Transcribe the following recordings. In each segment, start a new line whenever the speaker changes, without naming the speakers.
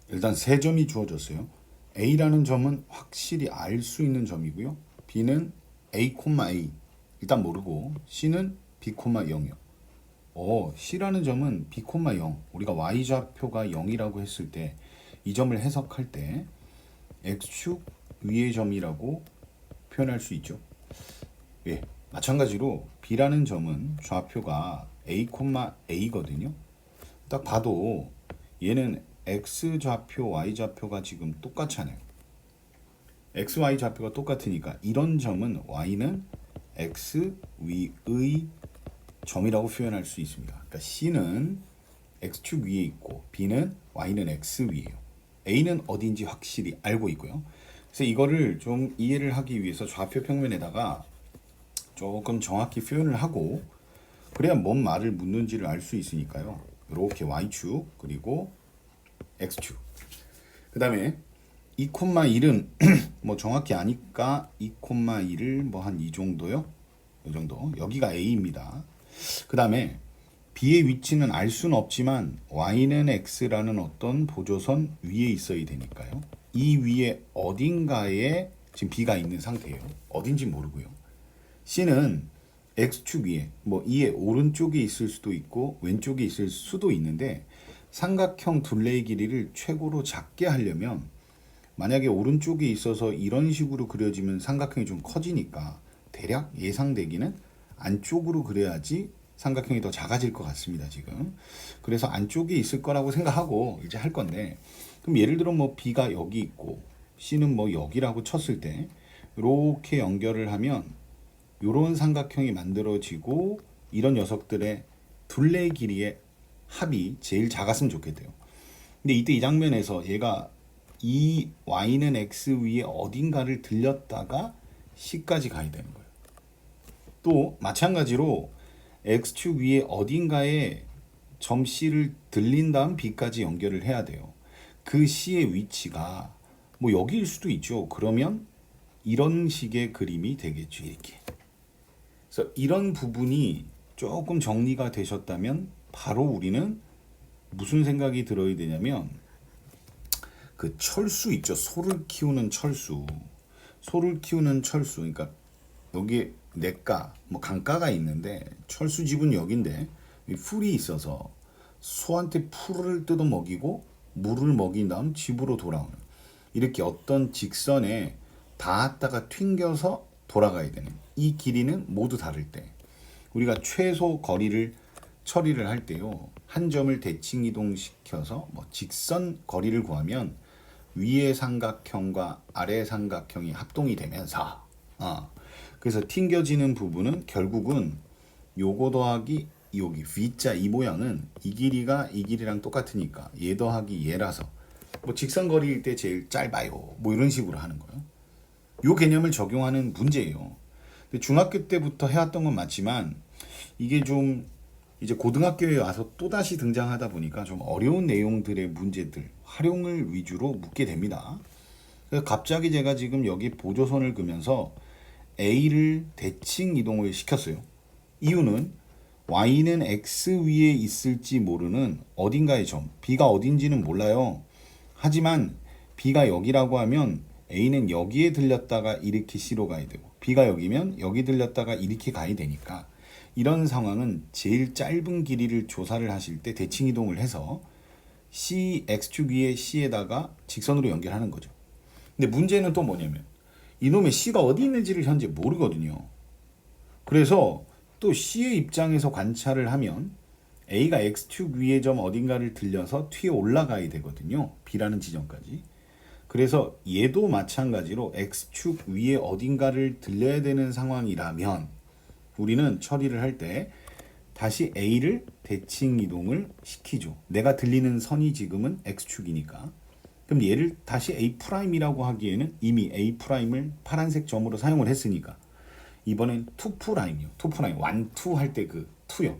일단 세 점이 주어졌어요. A라는 점은 확실히 알 수 있는 점이고요. B는 A, A 일단 모르고 C는 B, 0이요. C라는 점은 B, 0 우리가 Y좌표가 0이라고 했을 때 이 점을 해석할 때 X축 위의 점이라고 표현할 수 있죠. 예, 마찬가지로 B라는 점은 좌표가 A, A거든요. 딱 봐도 얘는 X 좌표, Y 좌표가 지금 똑같잖아요. X, Y 좌표가 똑같으니까 이런 점은 Y는 X 위의 점이라고 표현할 수 있습니다. 그러니까 C는 X축 위에 있고 B는 Y는 X 위에요. A는 어딘지 확실히 알고 있고요. 그래서 이거를 좀 이해를 하기 위해서 좌표 평면에다가 조금 정확히 표현을 하고 그래야 뭔 말을 묻는지를 알 수 있으니까요. 이렇게 Y축 그리고 X축 그 다음에 2,1은 뭐 정확히 아니까 2,1을 뭐 한 이 정도요. 이 정도 여기가 A입니다. 그 다음에 B의 위치는 알 수는 없지만 Y는 X라는 어떤 보조선 위에 있어야 되니까요. 이 위에 어딘가에 지금 B가 있는 상태예요. 어딘지 모르고요. C는 X축 위에 뭐 이의 오른쪽에 있을 수도 있고 왼쪽에 있을 수도 있는데 삼각형 둘레의 길이를 최고로 작게 하려면 만약에 오른쪽에 있어서 이런 식으로 그려지면 삼각형이 좀 커지니까 대략 예상되기는 안쪽으로 그려야지 삼각형이 더 작아질 것 같습니다, 지금. 그래서 안쪽에 있을 거라고 생각하고 이제 할 건데, 그럼 예를 들어 뭐 B가 여기 있고 C는 뭐 여기라고 쳤을 때 이렇게 연결을 하면 이런 삼각형이 만들어지고 이런 녀석들의 둘레 길이의 합이 제일 작았으면 좋겠대요. 근데 이때 이 장면에서 얘가 이 Y는 X 위에 어딘가를 들렸다가 C까지 가야 되는 거예요. 또 마찬가지로 X축 위에 어딘가에 점 C를 들린 다음 B까지 연결을 해야 돼요. 그 C의 위치가 뭐 여기일 수도 있죠. 그러면 이런 식의 그림이 되겠죠. 이렇게. 그래서 이런 부분이 조금 정리가 되셨다면 바로 우리는 무슨 생각이 들어야 되냐면 그 철수 있죠. 소를 키우는 철수. 소를 키우는 철수. 그러니까 여기에 냇가, 뭐 강가가 있는데 철수집은 여긴데 풀이 있어서 소한테 풀을 뜯어 먹이고 물을 먹인 다음 집으로 돌아오는 이렇게 어떤 직선에 닿았다가 튕겨서 돌아가야 되는 이 길이는 모두 다를 때 우리가 최소 거리를 처리를 할 때요 한 점을 대칭 이동시켜서 뭐 직선 거리를 구하면 위의 삼각형과 아래 삼각형이 합동이 되면서 그래서 튕겨지는 부분은 결국은 요거 더하기 여기 V자 이 모양은 이 길이가 이 길이랑 똑같으니까 얘 더하기 얘라서 뭐 직선 거리일 때 제일 짧아요 뭐 이런 식으로 하는 거예요. 요 개념을 적용하는 문제예요. 근데 중학교 때부터 해왔던 건 맞지만 이게 좀 이제 고등학교에 와서 또다시 등장하다 보니까 좀 어려운 내용들의 문제들 활용을 위주로 묻게 됩니다. 그래서 갑자기 제가 지금 여기 보조선을 그면서 A를 대칭 이동을 시켰어요. 이유는 Y는 X 위에 있을지 모르는 어딘가의 점, B가 어딘지는 몰라요. 하지만 B가 여기라고 하면 A는 여기에 들렸다가 이렇게 C로 가야 되고 B가 여기면 여기 들렸다가 이렇게 가야 되니까 이런 상황은 제일 짧은 길이를 조사를 하실 때 대칭 이동을 해서 C, X축 위에 C에다가 직선으로 연결하는 거죠. 근데 문제는 또 뭐냐면 이놈의 C가 어디 있는지를 현재 모르거든요. 그래서 또 C의 입장에서 관찰을 하면 A가 X축 위의 점 어딘가를 들려서 튀어 올라가야 되거든요. B라는 지점까지. 그래서 얘도 마찬가지로 X축 위에 어딘가를 들려야 되는 상황이라면 우리는 처리를 할 때 다시 A를 대칭 이동을 시키죠. 내가 들리는 선이 지금은 X축이니까. 그럼 얘를 다시 A'이라고 하기에는 이미 A'을 파란색 점으로 사용을 했으니까 이번엔 2'이요. 2', 1, 2 할 때 그 2요.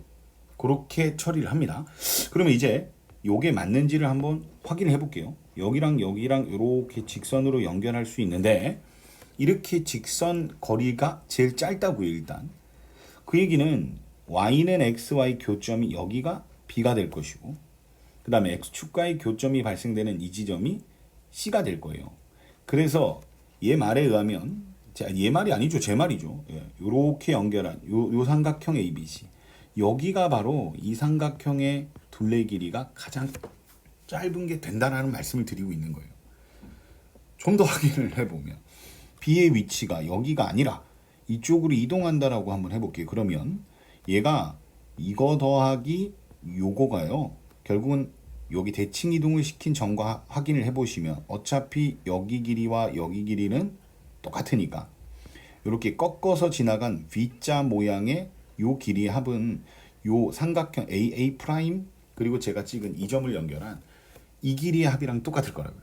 그렇게 처리를 합니다. 그러면 이제 요게 맞는지를 한번 확인을 해볼게요. 여기랑 여기랑 이렇게 직선으로 연결할 수 있는데 이렇게 직선 거리가 제일 짧다고요. 일단 그 얘기는 Y는 XY 교점이 여기가 B가 될 것이고 그 다음에 x축과의 교점이 발생되는 이 지점이 C가 될 거예요. 그래서 얘 말에 의하면, 얘 말이 아니죠. 제 말이죠. 이렇게 연결한 요 삼각형 ABC. 여기가 바로 이 삼각형의 둘레 길이가 가장 짧은 게 된다라는 말씀을 드리고 있는 거예요. 좀 더 확인을 해보면 B의 위치가 여기가 아니라 이쪽으로 이동한다라고 한번 해볼게요. 그러면 얘가 이거 더하기 요거가요. 결국은 여기 대칭 이동을 시킨 점과 확인을 해보시면 어차피 여기 길이와 여기 길이는 똑같으니까 이렇게 꺾어서 지나간 V자 모양의 요 길이의 합은 요 삼각형 AA 프라임 그리고 제가 찍은 이 점을 연결한 이 길이의 합이랑 똑같을 거라고요.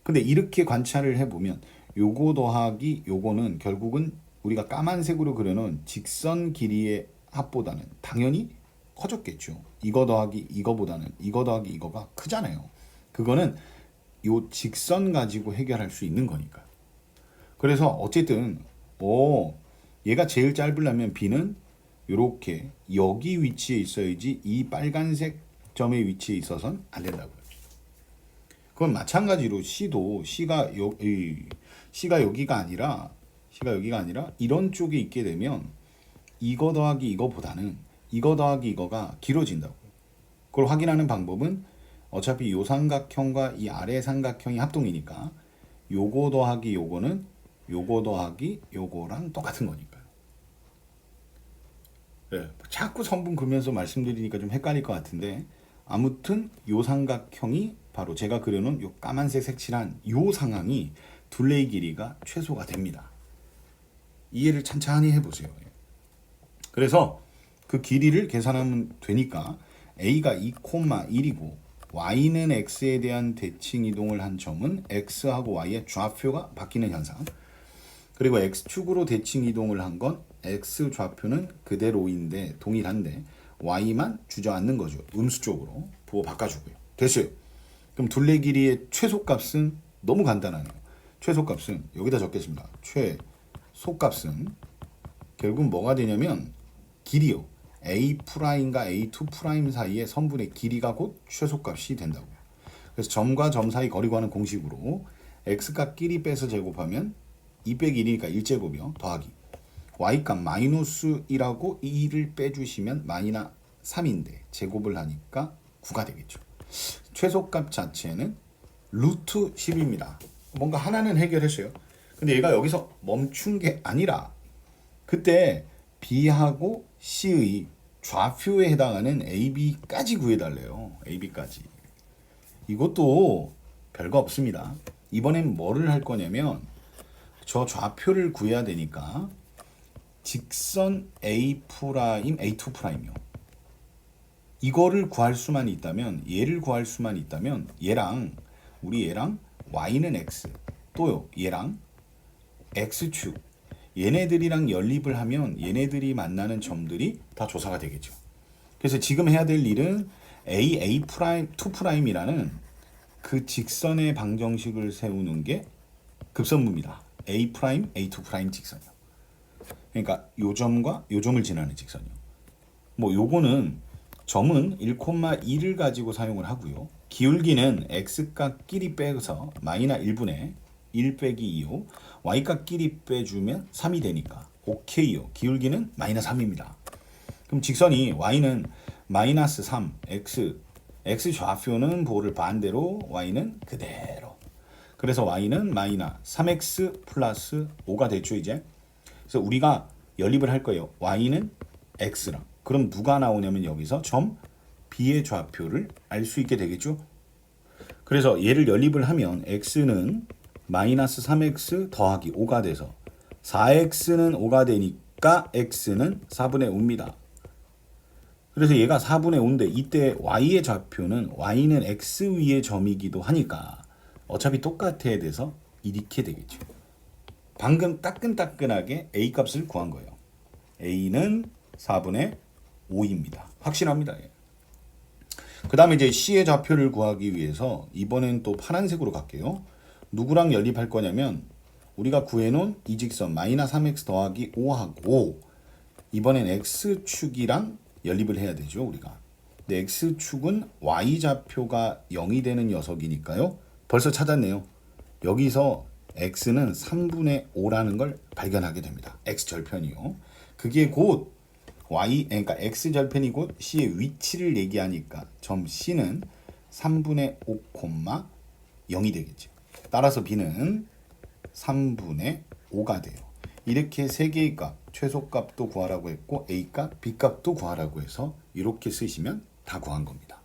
근데 이렇게 관찰을 해보면 요거 더하기 요거는 결국은 우리가 까만색으로 그려놓은 직선 길이의 합보다는 당연히 커졌겠죠. 이거 더하기 이거보다는 이거 더하기 이거가 크잖아요. 그거는 요 직선 가지고 해결할 수 있는 거니까. 그래서 어쨌든 얘가 제일 짧으려면 B는 이렇게 여기 위치에 있어야지 이 빨간색 점의 위치에 있어서는 안 된다고요. 그건 마찬가지로 C가 여기가 아니라 이런 쪽에 있게 되면 이거 더하기 이거보다는 이거 더하기 이거가 길어진다고. 그걸 확인하는 방법은 어차피 요 삼각형과 이 아래 삼각형이 합동이니까 요거 더하기 요거는 요거 더하기 요거랑 똑같은 거니까요. 네, 자꾸 선분 그면서 말씀드리니까 좀 헷갈릴 것 같은데 아무튼 요 삼각형이 바로 제가 그려놓은 요 까만색 색칠한 요 상황이 둘레의 길이가 최소가 됩니다. 이해를 찬찬히 해보세요. 그래서 그 길이를 계산하면 되니까 A가 2,1이고 Y는 X에 대한 대칭 이동을 한 점은 X하고 Y의 좌표가 바뀌는 현상. 그리고 X축으로 대칭 이동을 한 건 X 좌표는 그대로인데 동일한데 Y만 주저앉는 거죠. 음수 쪽으로 부호 바꿔주고요. 됐어요. 그럼 둘레 길이의 최소값은 너무 간단하네요. 최소값은 여기다 적겠습니다. 최소값은 결국 뭐가 되냐면 길이요. A'과 A2' 사이의 선분의 길이가 곧 최소값이 된다고요. 그래서 점과 점 사이 거리 구하는 공식으로 X값 끼리 빼서 제곱하면 2 빼기 1이니까 1제곱이요. 더하기 Y값 마이너스 1하고 2를 빼주시면 마이너스 3인데 제곱을 하니까 9가 되겠죠. 최소값 자체는 루트 10입니다. 뭔가 하나는 해결했어요. 근데 얘가 여기서 멈춘 게 아니라 그때 B하고 C의 좌표에 해당하는 AB까지 구해달래요. AB까지. 이것도 별거 없습니다. 이번엔 뭐를 할 거냐면 저 좌표를 구해야 되니까 직선 A 프라임, A2 프라임이요. 이거를 구할 수만 있다면 얘를 구할 수만 있다면 얘랑 Y는 X 또요 얘랑 X축 얘네들이랑 연립을 하면 얘네들이 만나는 점들이 다 조사가 되겠죠. 그래서 지금 해야 될 일은 A 프라임, 2 프라임이라는 그 직선의 방정식을 세우는 게 급선무입니다. A 프라임, A2 프라임 직선이요. 그러니까 요 점과 요 점을 지나는 직선이요. 뭐 요거는 점은 1,2를 가지고 사용을 하고요. 기울기는 x값 끼리 빼서 마이너스 1분의 1 빼기 2요. y값 끼리 빼주면 3이 되니까 오케이요. 기울기는 마이너스 3입니다. 그럼 직선이 y는 마이너스 3, x 좌표는 보호를 반대로 y는 그대로. 그래서 y는 마이너스 3x 플러스 5가 됐죠 이제. 그래서 우리가 연립을 할 거예요. y는 x랑. 그럼 누가 나오냐면 여기서 점 B의 좌표를 알 수 있게 되겠죠. 그래서 얘를 연립을 하면 x는 마이너스 3x 더하기 5가 돼서 4x는 5가 되니까 x는 4분의 5입니다. 그래서 얘가 4분의 5인데 이때 y의 좌표는 y는 x 위의 점이기도 하니까 어차피 똑같아야 돼서 이렇게 되겠죠. 방금 따끈따끈하게 a 값을 구한 거예요. a는 4분의 5입니다. 확실합니다. 그 다음에 이제 C의 좌표를 구하기 위해서 이번엔 또 파란색으로 갈게요. 누구랑 연립할 거냐면 우리가 구해놓은 이 직선 마이너스 3x 더하기 5하고 이번엔 X축이랑 연립을 해야 되죠. 우리가 근데 x축은 y좌표가 0이 되는 녀석이니까요. 벌써 찾았네요. 여기서 x는 3분의 5라는 걸 발견하게 됩니다. x절편이요. 그게 곧 그러니까 x절편이 곧 c의 위치를 얘기하니까 점 c는 3분의 5, 0이 되겠죠. 따라서 b는 3분의 5가 돼요. 이렇게 세 개의 값, 최소값도 구하라고 했고 A값, B값도 구하라고 해서 이렇게 쓰시면 다 구한 겁니다.